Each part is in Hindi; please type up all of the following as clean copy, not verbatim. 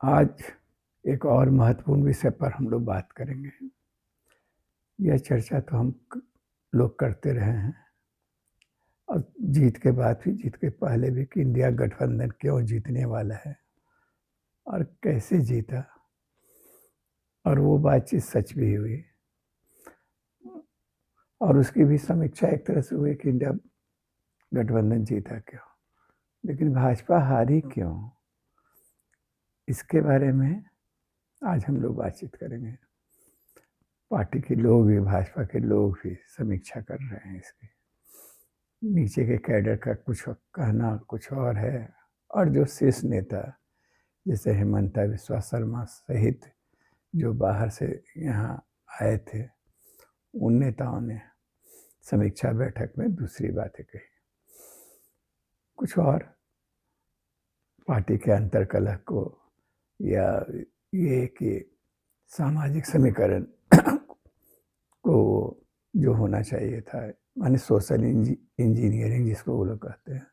आज एक और महत्वपूर्ण विषय पर हम लोग बात करेंगे। यह चर्चा तो हम लोग करते रहे हैं और जीत के बाद भी, जीत के पहले भी, कि इंडिया गठबंधन क्यों जीतने वाला है और कैसे जीता, और वो बातचीत सच भी हुई और उसकी भी समीक्षा एक तरह से हुई कि इंडिया गठबंधन जीता क्यों, लेकिन भाजपा हारी क्यों, इसके बारे में आज हम लोग बातचीत करेंगे। पार्टी के लोग भी, भाजपा के लोग भी समीक्षा कर रहे हैं इसकी। नीचे के कैडर का कुछ कहना कुछ और है, और जो शीर्ष नेता जैसे हिमंता बिस्वा शर्मा सहित जो बाहर से यहाँ आए थे, उन नेताओं ने समीक्षा बैठक में दूसरी बातें कही। कुछ और पार्टी के अंतर्कलह को, या ये कि सामाजिक समीकरण को जो होना चाहिए था, माने सोशल इंजीनियरिंग जिसको वो लोग कहते हैं,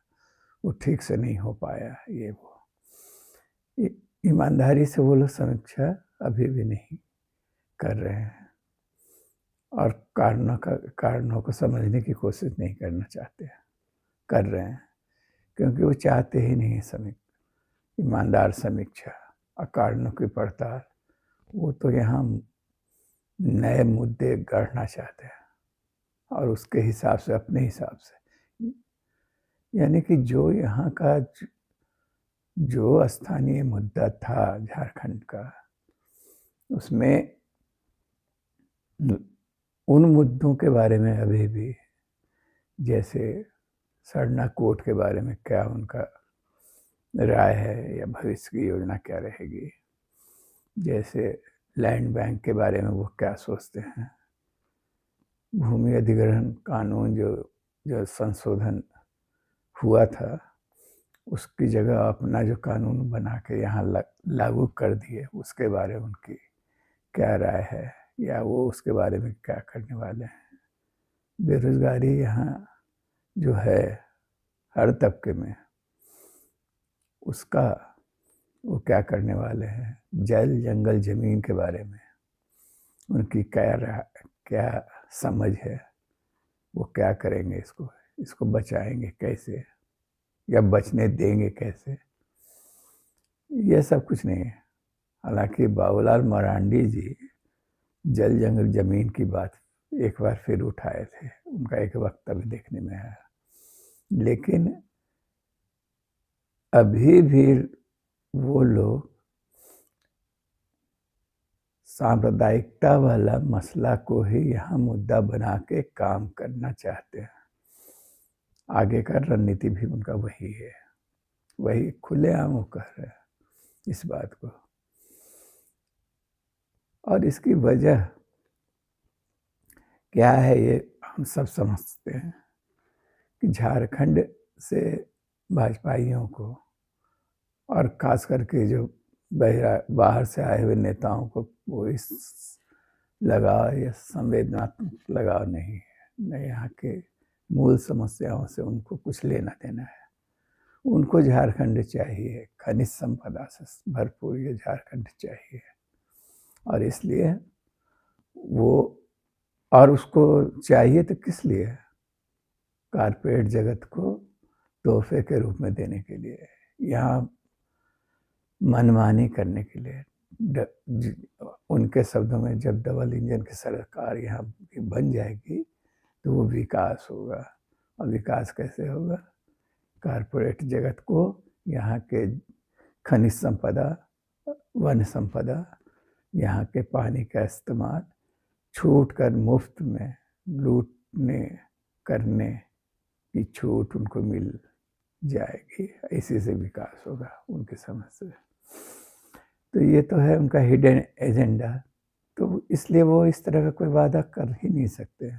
वो ठीक से नहीं हो पाया। ये वो ईमानदारी से वो लोग समीक्षा अभी भी नहीं कर रहे हैं और कारणों को समझने की कोशिश नहीं करना चाहते हैं, कर रहे हैं, क्योंकि वो चाहते ही नहीं ईमानदार समीक्षा और कारणों की पड़ताल। वो तो यहाँ नए मुद्दे गढ़ना चाहते हैं और उसके हिसाब से, अपने हिसाब से, यानी कि जो यहाँ का जो स्थानीय मुद्दा था झारखंड का, उसमें उन मुद्दों के बारे में अभी भी, जैसे सरना कोर्ट के बारे में क्या उनका राय है या भविष्य की योजना क्या रहेगी, जैसे लैंड बैंक के बारे में वो क्या सोचते हैं, भूमि अधिग्रहण कानून जो संशोधन हुआ था, उसकी जगह अपना जो कानून बना के यहाँ लागू कर दिए, उसके बारे में उनकी क्या राय है, या वो उसके बारे में क्या करने वाले हैं। बेरोजगारी यहाँ जो है हर तबके में, उसका वो क्या करने वाले हैं। जल जंगल जमीन के बारे में उनकी क्या समझ है, वो क्या करेंगे, इसको बचाएंगे कैसे या बचने देंगे कैसे, ये सब कुछ नहीं है। हालांकि बाबूलाल मरांडी जी जल जंगल जमीन की बात एक बार फिर उठाए थे, उनका एक वक्तव्य देखने में आया, लेकिन अभी भी वो लोग सांप्रदायिकता वाला मसला को ही यहाँ मुद्दा बना के काम करना चाहते हैं। आगे का रणनीति भी उनका वही है, वही खुलेआम वो कह रहे हैं इस बात को। और इसकी वजह क्या है, ये हम सब समझते हैं कि झारखंड से भाजपाइयों को, और खास करके जो बाहर से आए हुए नेताओं को, वो इस लगाव या संवेदनात्मक लगाव नहीं है, न यहाँ के मूल समस्याओं से उनको कुछ लेना देना है। उनको झारखंड चाहिए, खनिज संपदा से भरपूर ये झारखंड चाहिए, और इसलिए वो, और उसको चाहिए तो किस लिए, कारपोरेट जगत को तोहफे के रूप में देने के लिए, यहाँ मनमानी करने के लिए। उनके शब्दों में, जब डबल इंजन की सरकार यहाँ बन जाएगी तो वो विकास होगा। और विकास कैसे होगा, कारपोरेट जगत को यहाँ के खनिज संपदा, वन संपदा, यहाँ के पानी का इस्तेमाल छूट कर मुफ्त में लूटने करने की छूट उनको मिल जाएगी, इसी से विकास होगा उनके समझ से। तो ये तो है उनका हिडन एजेंडा, तो इसलिए वो इस तरह का कोई वादा कर ही नहीं सकते।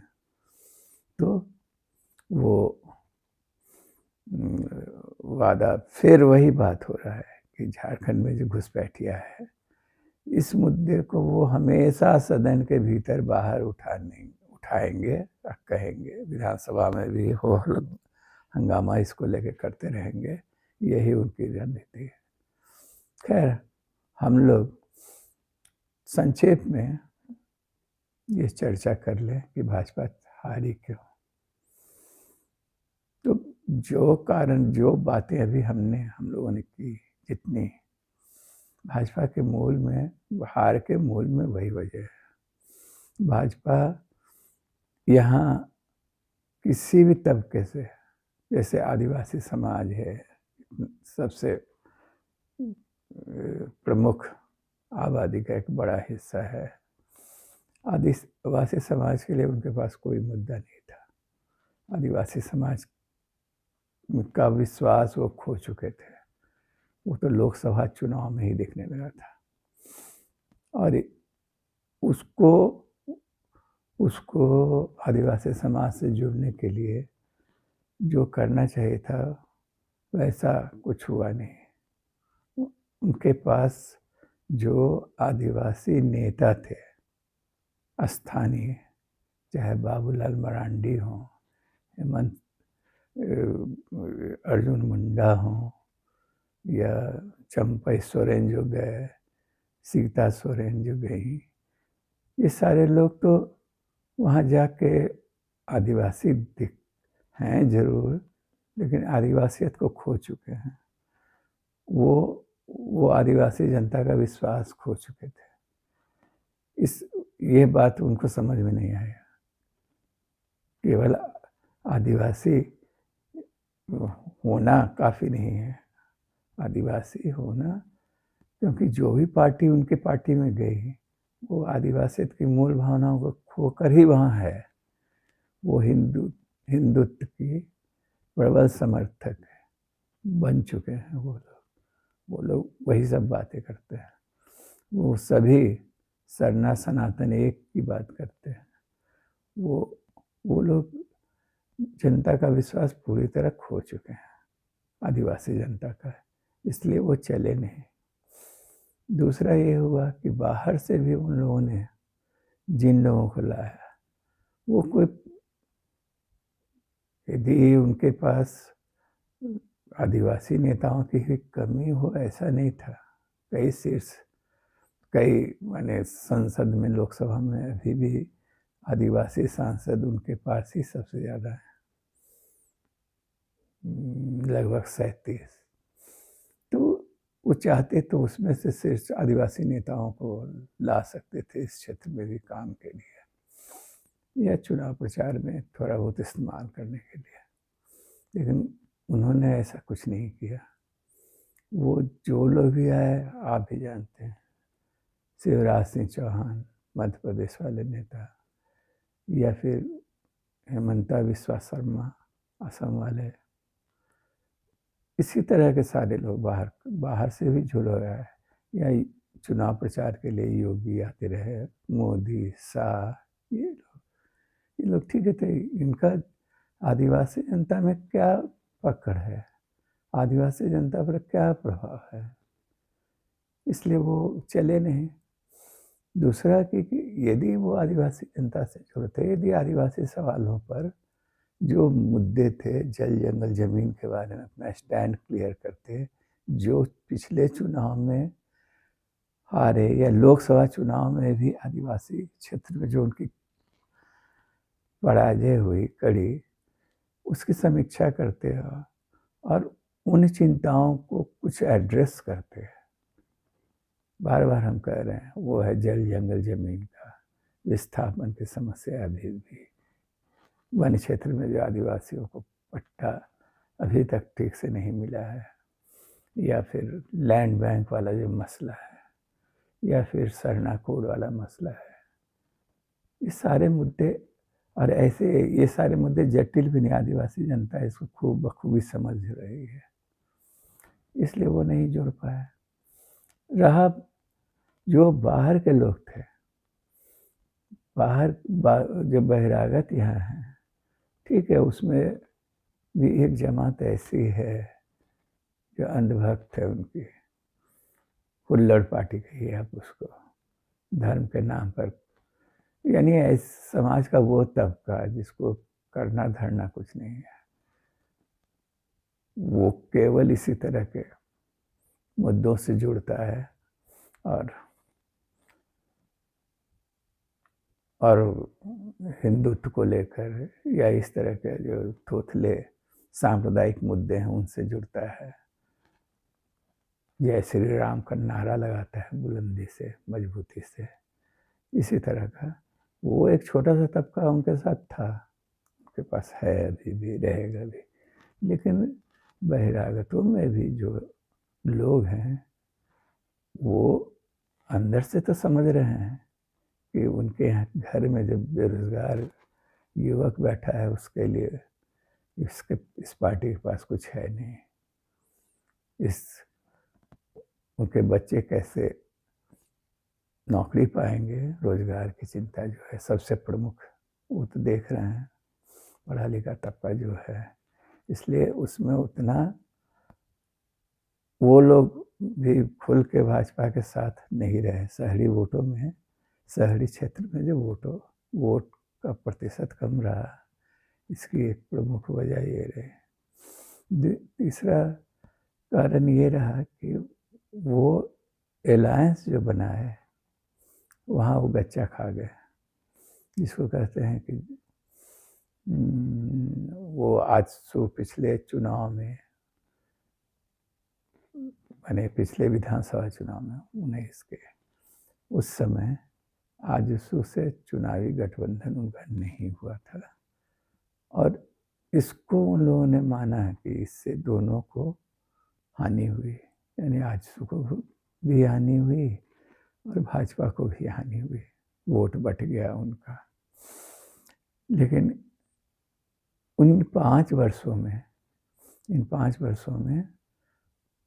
तो वो वादा, फिर वही बात हो रहा है कि झारखंड में जो घुसपैठिया है, इस मुद्दे को वो हमेशा सदन के भीतर बाहर उठाएंगे और कहेंगे, विधानसभा में भी हो हंगामा इसको लेके करते रहेंगे, यही उनकी रणनीति है। खैर, हम लोग संक्षेप में ये चर्चा कर लें कि भाजपा हारी क्यों। तो जो कारण, जो बातें अभी हम लोगों ने की, जितनी भाजपा के मूल में, हार के मूल में वही वजह है। भाजपा यहाँ किसी भी तबके से, जैसे आदिवासी समाज है, सबसे प्रमुख आबादी का एक बड़ा हिस्सा है। आदिवासी समाज के लिए उनके पास कोई मुद्दा नहीं था। आदिवासी समाज का विश्वास वो खो चुके थे। वो तो लोकसभा चुनाव में ही दिखने लगा था। और उसको आदिवासी समाज से जुड़ने के लिए जो करना चाहिए था वैसा कुछ हुआ नहीं। उनके पास जो आदिवासी नेता थे स्थानीय, चाहे बाबूलाल मरांडी हों, हेमंत अर्जुन मुंडा हों, या चंपई सोरेन जो गए, सीता सोरेन जो गई, ये सारे लोग तो वहाँ जाके आदिवासी हैं जरूर, लेकिन आदिवासियत को खो चुके हैं। वो आदिवासी जनता का विश्वास खो चुके थे। ये बात उनको समझ में नहीं आया। केवल आदिवासी होना काफ़ी नहीं है। आदिवासी होना, क्योंकि जो भी पार्टी उनकी पार्टी में गई वो आदिवासियत की मूल भावनाओं को खोकर ही वहाँ है। वो हिंदुत्व की प्रबल समर्थक बन चुके हैं। वो लोग वही सब बातें करते हैं। वो सभी सरना सनातन एक की बात करते हैं। वो लोग जनता का विश्वास पूरी तरह खो चुके हैं, आदिवासी जनता का, इसलिए वो चले नहीं। दूसरा ये हुआ कि बाहर से भी उन लोगों ने जिन लोगों को लाया, वो कोई, यदि उनके पास आदिवासी नेताओं की ही कमी हो ऐसा नहीं था। कई माने संसद में, लोकसभा में अभी भी आदिवासी सांसद उनके पास ही सबसे ज़्यादा है, लगभग 37। तो वो चाहते तो उसमें से सिर्फ आदिवासी नेताओं को ला सकते थे इस क्षेत्र में भी काम के लिए, या चुनाव प्रचार में थोड़ा बहुत इस्तेमाल करने के लिए, लेकिन उन्होंने ऐसा कुछ नहीं किया। वो जो लोग भी आए, आप भी जानते हैं, शिवराज सिंह चौहान मध्य प्रदेश वाले नेता, या फिर हेमंता बिस्वा शर्मा असम वाले, इसी तरह के सारे लोग बाहर से भी जो लोग आए, या चुनाव प्रचार के लिए योगी आते रहे, मोदी, शाह, ये लोग ठीक थे। इनका आदिवासी जनता में क्या पकड़ है, आदिवासी जनता पर क्या प्रभाव है, इसलिए वो चले नहीं। दूसरा कि यदि वो आदिवासी जनता से जुड़ते, यदि आदिवासी सवालों पर जो मुद्दे थे, जल जंगल जमीन के बारे में अपना स्टैंड क्लियर करते, जो पिछले चुनाव में हारे, या लोकसभा चुनाव में भी आदिवासी क्षेत्र में जो उनकी पराजय हुई कड़ी, उसकी समीक्षा करते हैं और उन चिंताओं को कुछ एड्रेस करते हैं। बार बार हम कह रहे हैं, वो है जल जंगल जमीन का विस्थापन की समस्या। अभी भी वन क्षेत्र में जो आदिवासियों को पट्टा अभी तक ठीक से नहीं मिला है, या फिर लैंड बैंक वाला जो मसला है, या फिर सरना कोड वाला मसला है, ये सारे मुद्दे, और ऐसे ये सारे मुद्दे जटिल भी नहीं, आदिवासी जनता इसको खूब बखूबी समझ रही है, इसलिए वो नहीं जुड़ पाया। रहा जो बाहर के लोग थे, जो बहिरागत यहाँ हैं, ठीक है, उसमें भी एक जमात ऐसी है जो अंधभक्त है उनकी, हुल्लड़ पार्टी कहिए आप उसको, धर्म के नाम पर, यानी समाज का वो तबका जिसको करना धरना कुछ नहीं है, वो केवल इसी तरह के मुद्दों से जुड़ता है और हिंदुत्व को लेकर या इस तरह के जो थोथले सांप्रदायिक मुद्दे हैं उनसे जुड़ता है। जय श्री राम का नारा लगाता है बुलंदी से, मजबूती से। इसी तरह का वो एक छोटा सा तबका उनके साथ था, उनके पास है, अभी भी रहेगा भी। लेकिन बहिरागतों में भी जो लोग हैं वो अंदर से तो समझ रहे हैं कि उनके यहाँ घर में जब बेरोजगार युवक बैठा है उसके लिए इस पार्टी के पास कुछ है नहीं। उनके बच्चे कैसे नौकरी पाएंगे, रोजगार की चिंता जो है सबसे प्रमुख, वो तो देख रहे हैं पढ़ा लिखा तबका जो है। इसलिए उसमें उतना वो लोग भी खुल के भाजपा के साथ नहीं रहे। शहरी वोटों में, शहरी क्षेत्र में जो वोट का प्रतिशत कम रहा, इसकी एक प्रमुख वजह ये रही। तीसरा कारण ये रहा कि वो एलायंस जो बना है वहाँ वो बच्चा खा गए, जिसको कहते हैं कि वो आजसू पिछले चुनाव में, मैंने पिछले विधानसभा चुनाव में 19 के, उस समय आजसू से चुनावी गठबंधन उनका नहीं हुआ था और इसको उन लोगों ने माना कि इससे दोनों को हानि हुई, यानी आजसू को भी हानि हुई और भाजपा को भी हानि हुई, वोट बट गया उनका। लेकिन इन 5 वर्षों में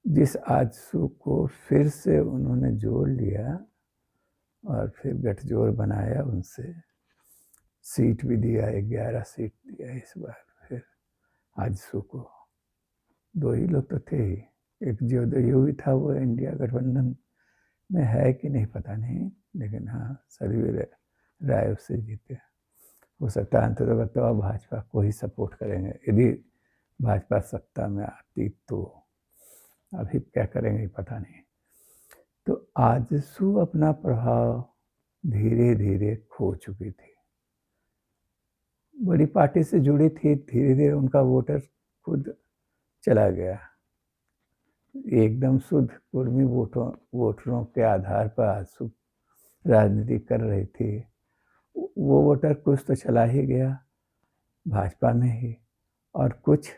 जिस आजसू को फिर से उन्होंने जोड़ लिया और फिर गठजोड़ बनाया, उनसे सीट भी दिया, 11 सीट दिया इस बार फिर आजसू को। 2 ही लोग तो थे ही, एक जदयू भी था, वो इंडिया गठबंधन में है कि नहीं पता नहीं, लेकिन हाँ सरवीर राय उससे जीते। हो सकता है अंततः भाजपा को ही सपोर्ट करेंगे, यदि भाजपा सत्ता में आती तो। अभी क्या करेंगे पता नहीं। तो आजसू अपना प्रभाव धीरे धीरे खो चुकी थी, बड़ी पार्टी से जुड़ी थी, धीरे धीरे उनका वोटर खुद चला गया। एकदम शुद्ध कुर्मी वोटरों के आधार पर आजसू राजनीति कर रही थी, वो वोटर कुछ तो चला ही गया भाजपा में ही, और कुछ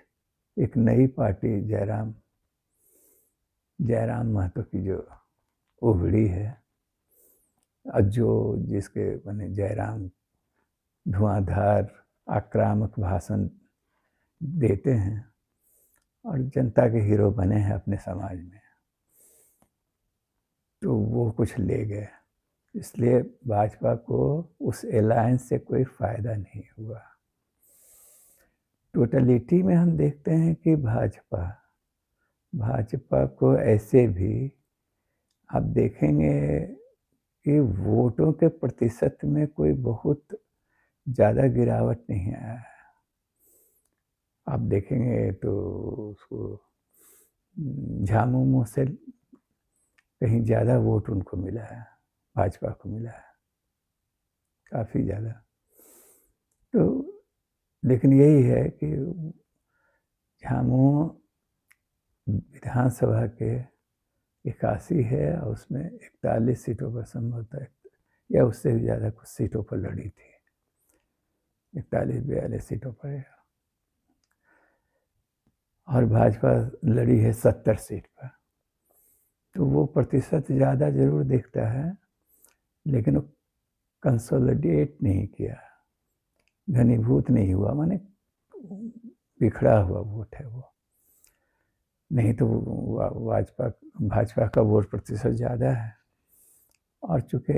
एक नई पार्टी जयराम महतो की जो उभरी है, जिसके माने जयराम धुआंधार आक्रामक भाषण देते हैं और जनता के हीरो बने हैं अपने समाज में, तो वो कुछ ले गए। इसलिए भाजपा को उस अलायंस से कोई फायदा नहीं हुआ। टोटलिटी में हम देखते हैं कि भाजपा को ऐसे भी आप देखेंगे कि वोटों के प्रतिशत में कोई बहुत ज़्यादा गिरावट नहीं आया है। आप देखेंगे तो उसको झामुमो से कहीं ज़्यादा वोट उनको मिला है, भाजपा को मिला है काफ़ी ज़्यादा। तो लेकिन यही है कि झामुमो विधानसभा के 81 है और उसमें 41 सीटों पर संभवतः या उससे भी ज़्यादा कुछ सीटों पर लड़ी थी, 41-42 सीटों पर, और भाजपा लड़ी है 70 सीट पर। तो वो प्रतिशत ज़्यादा जरूर दिखता है, लेकिन वो कंसोलिडेट नहीं किया, घनीभूत नहीं हुआ, माने बिखरा हुआ वोट है वो। नहीं तो भाजपा का वोट प्रतिशत ज़्यादा है, और चूँकि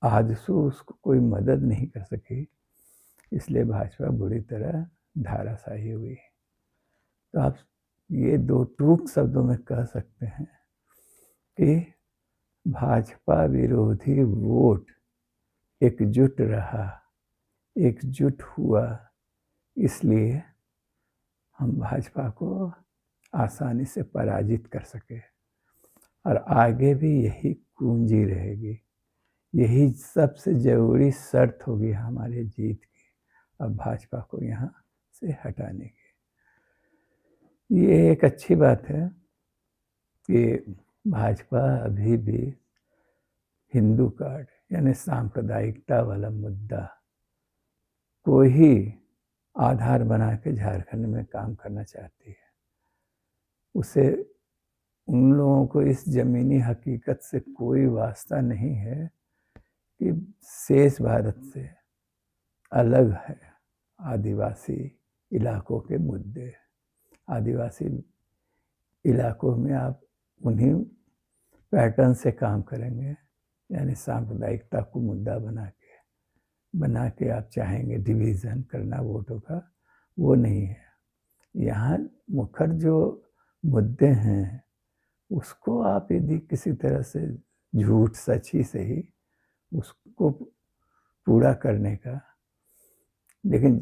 आजसू उसको कोई मदद नहीं कर सकी, इसलिए भाजपा बुरी तरह धाराशाही हुई। तो आप ये 2 टूक शब्दों में कह सकते हैं कि भाजपा विरोधी वोट एकजुट रहा, एकजुट हुआ, इसलिए हम भाजपा को आसानी से पराजित कर सके। और आगे भी यही कुंजी रहेगी। यही सबसे ज़रूरी शर्त होगी हमारे जीत की, अब भाजपा को यहाँ से हटाने की। ये एक अच्छी बात है कि भाजपा अभी भी हिंदू कार्ड यानी सांप्रदायिकता वाला मुद्दा को ही आधार बना के झारखंड में काम करना चाहती है। उसे उन लोगों को इस ज़मीनी हकीकत से कोई वास्ता नहीं है कि शेष भारत से अलग है आदिवासी इलाकों के मुद्दे। आदिवासी इलाकों में आप उन्हीं पैटर्न से काम करेंगे, यानी सांप्रदायिकता को मुद्दा बना के आप चाहेंगे डिवीज़न करना वोटों का, वो नहीं है। यहाँ मुखर जो मुद्दे हैं उसको आप यदि किसी तरह से झूठ सच्ची से ही उसको पूरा करने का, लेकिन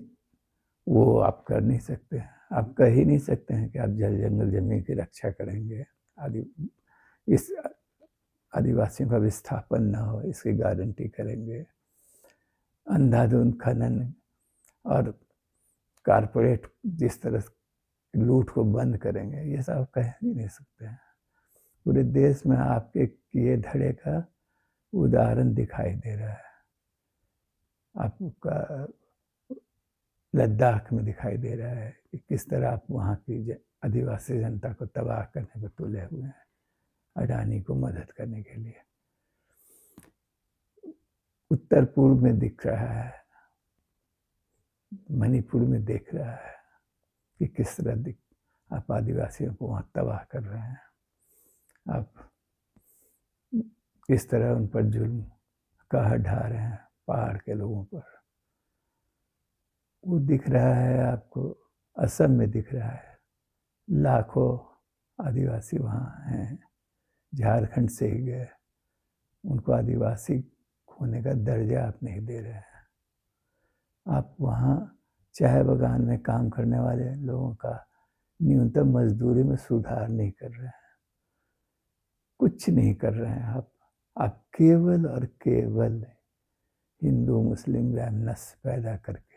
वो आप कर नहीं सकते हैं। आप कह ही नहीं सकते हैं कि आप जल जंगल जमीन की रक्षा करेंगे, इस आदिवासियों का विस्थापन न हो इसकी गारंटी करेंगे, अंधाधुंध खनन और कारपोरेट जिस तरह लूट को बंद करेंगे, ये सब कह ही नहीं सकते हैं। पूरे देश में आपके किए धड़े का उदाहरण दिखाई दे रहा है। आपका लद्दाख में दिखाई दे रहा है कि किस तरह आप वहाँ की आदिवासी जनता को तबाह करने पर तुले हुए हैं अडानी को मदद करने के लिए। उत्तर पूर्व में दिख रहा है, मणिपुर में दिख रहा है कि किस तरह आप आदिवासियों को वहाँ तबाह कर रहे हैं, आप किस तरह उन पर जुल्म कहर ढा रहे हैं पहाड़ के लोगों पर। वो दिख रहा है आपको, असम में दिख रहा है, लाखों आदिवासी वहाँ हैं, झारखंड से ही गए, उनको आदिवासी होने का दर्जा आप नहीं दे रहे हैं। आप वहाँ चाय बागान में काम करने वाले लोगों का न्यूनतम मजदूरी में सुधार नहीं कर रहे हैं, कुछ नहीं कर रहे हैं आप केवल और केवल हिंदू मुस्लिम वैमनस पैदा करके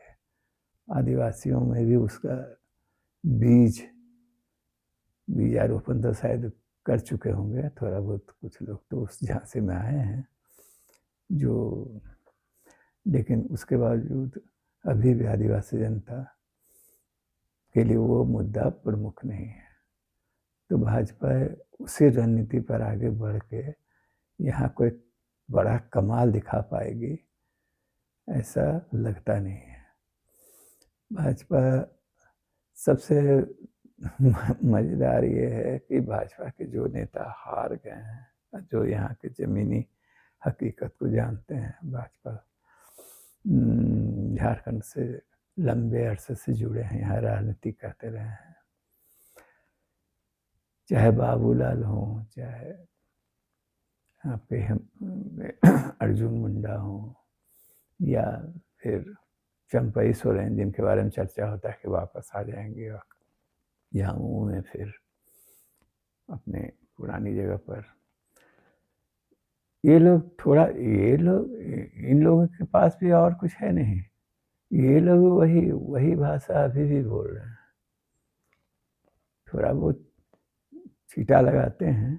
आदिवासियों में भी उसका बीजारोपण तो शायद कर चुके होंगे थोड़ा बहुत, कुछ लोग तो उस झांसे में आए हैं जो, लेकिन उसके बावजूद अभी भी आदिवासी जनता के लिए वो मुद्दा प्रमुख नहीं है। तो भाजपा उसी रणनीति पर आगे बढ़ के यहाँ कोई बड़ा कमाल दिखा पाएगी ऐसा लगता नहीं है। भाजपा सबसे मज़ेदार ये है कि भाजपा के जो नेता हार गए हैं, जो यहाँ के ज़मीनी हकीकत को जानते हैं, भाजपा झारखंड से लंबे अरसे से जुड़े हैं, यहाँ राजनीति करते रहे हैं, चाहे बाबूलाल हों, चाहे आपके अर्जुन मुंडा हों, या फिर चंपई सोरेन जिनके बारे में चर्चा होता है कि वापस आ जाएंगे यहाँ में फिर अपने पुरानी जगह पर। इन लोगों के पास भी और कुछ है नहीं, ये लोग वही भाषा अभी भी बोल रहे हैं, थोड़ा बहुत छीटा लगाते हैं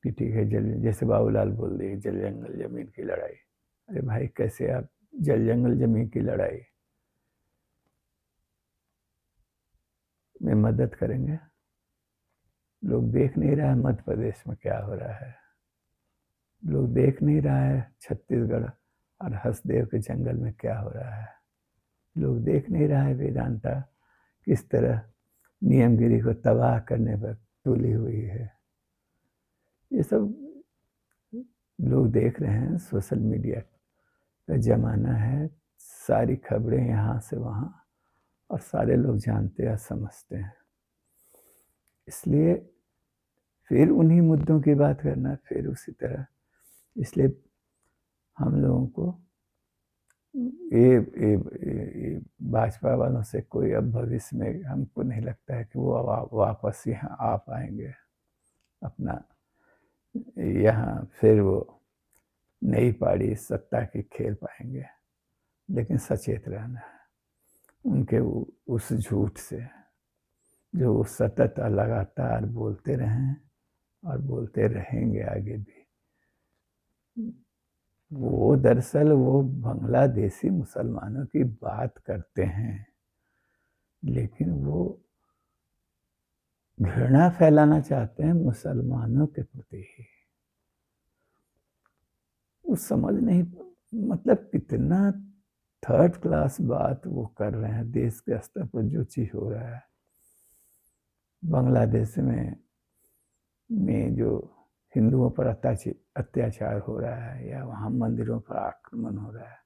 कि ठीक है जैसे बाबूलाल बोल दिए जल जंगल जमीन की लड़ाई। अरे भाई कैसे आप जल जंगल जमीन की लड़ाई में मदद करेंगे? लोग देख नहीं रहा है मध्य प्रदेश में क्या हो रहा है, लोग देख नहीं रहा है छत्तीसगढ़ और हसदेव के जंगल में क्या हो रहा है, लोग देख नहीं रहा है वेदांता किस तरह नियमगिरी को तबाह करने पर तुली हुई है। ये सब लोग देख रहे हैं, सोशल मीडिया का ज़माना है, सारी खबरें यहाँ से वहाँ और सारे लोग जानते हैं समझते हैं, इसलिए फिर उन्हीं मुद्दों की बात करना फिर उसी तरह। इसलिए हम लोगों को ये भाजपा वालों से कोई अब भविष्य में हमको नहीं लगता है कि वो वापस यहाँ आ पाएंगे अपना यहाँ फिर वो नई पारी सत्ता की खेल पाएंगे, लेकिन सचेत रहना है उनके उस झूठ से जो वो सतत लगातार बोलते रहें और बोलते रहेंगे आगे भी। वो दरअसल वो बांग्लादेशी मुसलमानों की बात करते हैं, लेकिन वो घृणा फैलाना चाहते हैं मुसलमानों के प्रति ही। वो समझ नहीं, मतलब कितना थर्ड क्लास बात वो कर रहे हैं। देश के स्तर पर जो चीज हो रहा है, बांग्लादेश में जो हिंदुओं पर अत्याचार हो रहा है या वहाँ मंदिरों पर आक्रमण हो रहा है,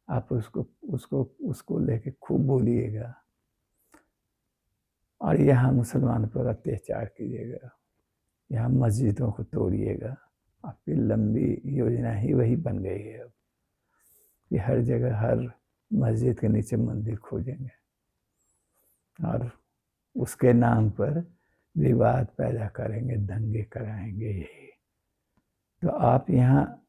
आप उसको उसको उसको लेके खूब बोलिएगा, और यहाँ मुसलमान पर अत्याचार कीजिएगा, यहाँ मस्जिदों को तोड़िएगा। आपकी लंबी योजना ही वही बन गई है अब कि हर जगह हर मस्जिद के नीचे मंदिर खोजेंगे और उसके नाम पर विवाद पैदा करेंगे, दंगे कराएंगे। यही तो आप यहाँ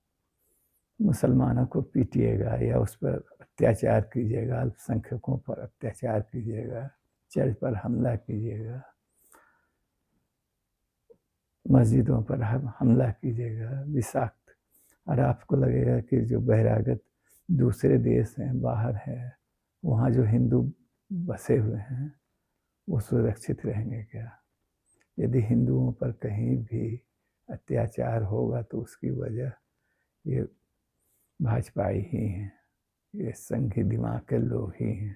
मुसलमानों को पीटिएगा या उस पर अत्याचार कीजिएगा, अल्पसंख्यकों पर अत्याचार कीजिएगा, चर्च पर हमला कीजिएगा, मस्जिदों पर हमला कीजिएगा विषाक्त, और आपको लगेगा कि जो बहिरागत दूसरे देश हैं, बाहर है, वहाँ जो हिंदू बसे हुए हैं वो सुरक्षित रहेंगे क्या? यदि हिंदुओं पर कहीं भी अत्याचार होगा तो उसकी वजह ये भाजपाई ही हैं, ये संघी दिमाग के लोग ही हैं।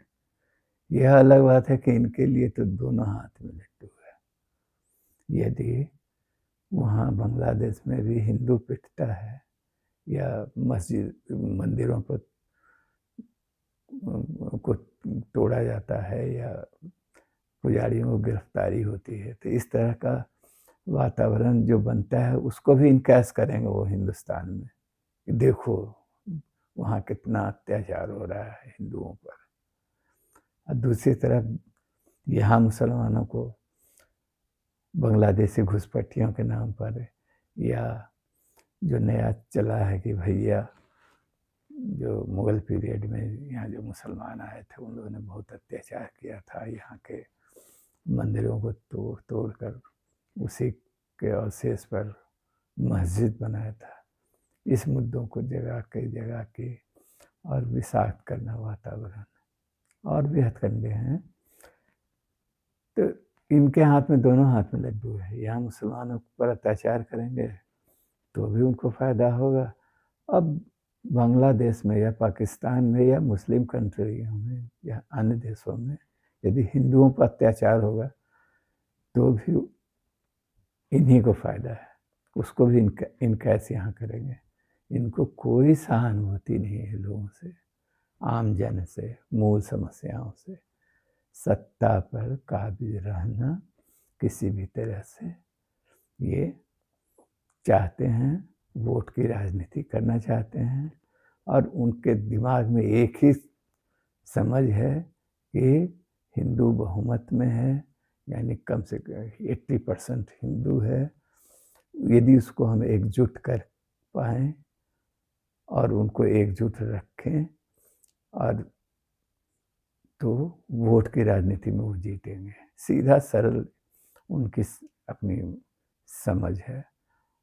यह अलग बात है कि इनके लिए तो दोनों हाथ में लट्टू है। यदि वहाँ बांग्लादेश में भी हिंदू पिटता है या मस्जिद मंदिरों पर को तोड़ा जाता है या पुजारियों को गिरफ्तारी होती है, तो इस तरह का वातावरण जो बनता है उसको भी इनकैश करेंगे वो हिंदुस्तान में कि देखो वहाँ कितना अत्याचार हो रहा है हिंदुओं पर। और दूसरी तरफ यहाँ मुसलमानों को बांग्लादेशी घुसपैठियों के नाम पर, या जो नया चला है कि भैया जो मुगल पीरियड में यहाँ जो मुसलमान आए थे उन लोगों ने बहुत अत्याचार किया था, यहाँ के मंदिरों को तोड़ तोड़ कर उसी के अवशेष पर मस्जिद बनाया था। इस मुद्दों को जगा के और विषाक्त करना वातावरण, और भी हथकंडे हैं। तो इनके हाथ में दोनों हाथ में लड्डू है। यहाँ मुसलमानों पर अत्याचार करेंगे तो भी उनको फायदा होगा। अब बांग्लादेश में या पाकिस्तान में या मुस्लिम कंट्रियों में या अन्य देशों में यदि हिंदुओं पर अत्याचार होगा तो भी इन्हीं को फायदा है, उसको भी इनकैश यहाँ करेंगे। इनको कोई सहानुभूति नहीं है लोगों से, आम जन से, मूल समस्याओं से। सत्ता पर काबिज रहना किसी भी तरह से ये चाहते हैं, वोट की राजनीति करना चाहते हैं, और उनके दिमाग में एक ही समझ है कि हिंदू बहुमत में है, यानी कम से कम 80% हिंदू है। यदि उसको हम एकजुट कर पाएँ और उनको एकजुट रखें और तो वोट की राजनीति में वो जीतेंगे। सीधा सरल उनकी अपनी समझ है,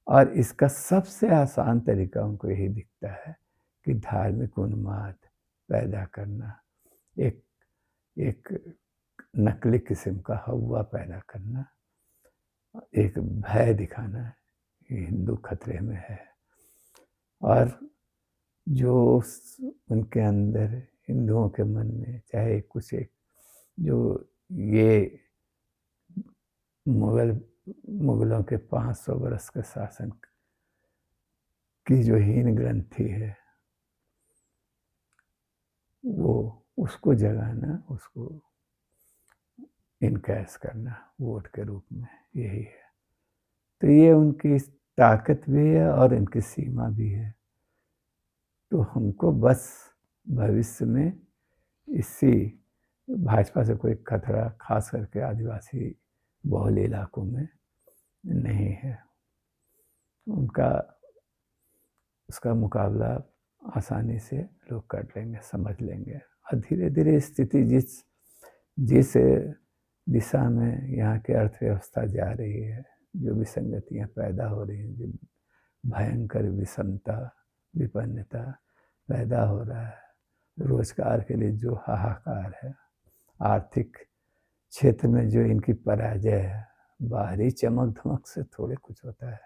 और इसका सबसे आसान तरीका उनको यही दिखता है कि धार्मिक उन्माद पैदा करना, एक एक नकली किस्म का हवा पैदा करना, एक भय दिखाना कि हिंदू खतरे में है। और जो उनके अंदर हिंदुओं के मन में चाहे कुछ एक जो ये मुगलों के 500 वर्ष के शासन की जो हीन ग्रंथि है वो उसको जगाना, उसको इनकैश करना वोट के रूप में, यही है। तो ये उनकी ताकत भी है और इनकी सीमा भी है। तो हमको बस भविष्य में इसी भाजपा से कोई खतरा खास करके आदिवासी बहुल इलाकों में नहीं है। उनका उसका मुकाबला आसानी से लोग कर लेंगे, समझ लेंगे। और धीरे धीरे स्थिति जिस दिशा में यहाँ की अर्थव्यवस्था जा रही है, जो विसंगतियाँ पैदा हो रही हैं, जो भयंकर विषमता विपन्नता पैदा हो रहा है, रोजगार के लिए जो हाहाकार है, आर्थिक क्षेत्र में जो इनकी पराजय है, बाहरी चमक धमक से थोड़े कुछ होता है।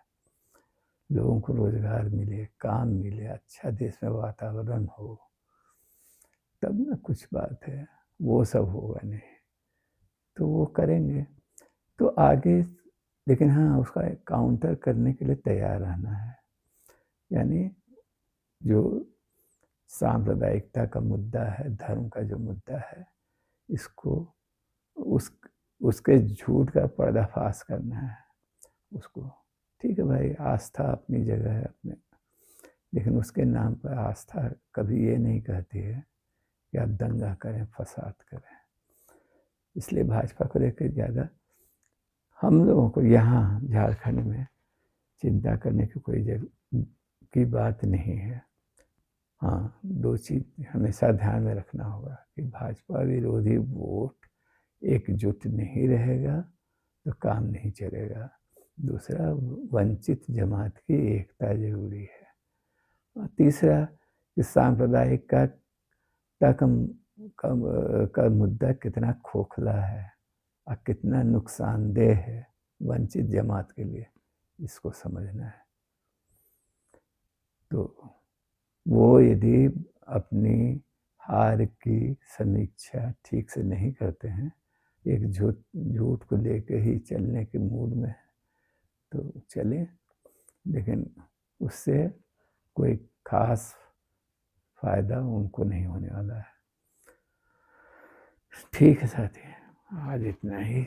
लोगों को रोजगार मिले, काम मिले, अच्छा देश में वातावरण हो, तब ना कुछ बात है। वो सब होगा नहीं, तो वो करेंगे तो आगे। लेकिन हाँ, उसका काउंटर करने के लिए तैयार रहना है। यानी जो सांप्रदायिकता का मुद्दा है, धर्म का जो मुद्दा है, इसको उसके झूठ का पर्दाफाश करना है उसको। ठीक है भाई, आस्था अपनी जगह है अपने, लेकिन उसके नाम पर आस्था कभी ये नहीं कहती है कि आप दंगा करें, फसाद करें। इसलिए भाजपा को लेकर ज़्यादा हम लोगों को यहाँ झारखंड में चिंता करने की कोई की बात नहीं है। हाँ, दो चीज़ हमेशा ध्यान में रखना होगा कि भाजपा विरोधी वोट एकजुट नहीं रहेगा तो काम नहीं चलेगा। दूसरा, वंचित जमात की एकता जरूरी है। और तीसरा, कि सांप्रदायिकता का मुद्दा कितना खोखला है और कितना नुकसानदेह है वंचित जमात के लिए, इसको समझना है। तो वो यदि अपनी हार की समीक्षा ठीक से नहीं करते हैं, एक झूठ को लेकर ही चलने के मूड में है, तो चले, लेकिन उससे कोई खास फायदा उनको नहीं होने वाला है। ठीक है साथी, आज इतना ही।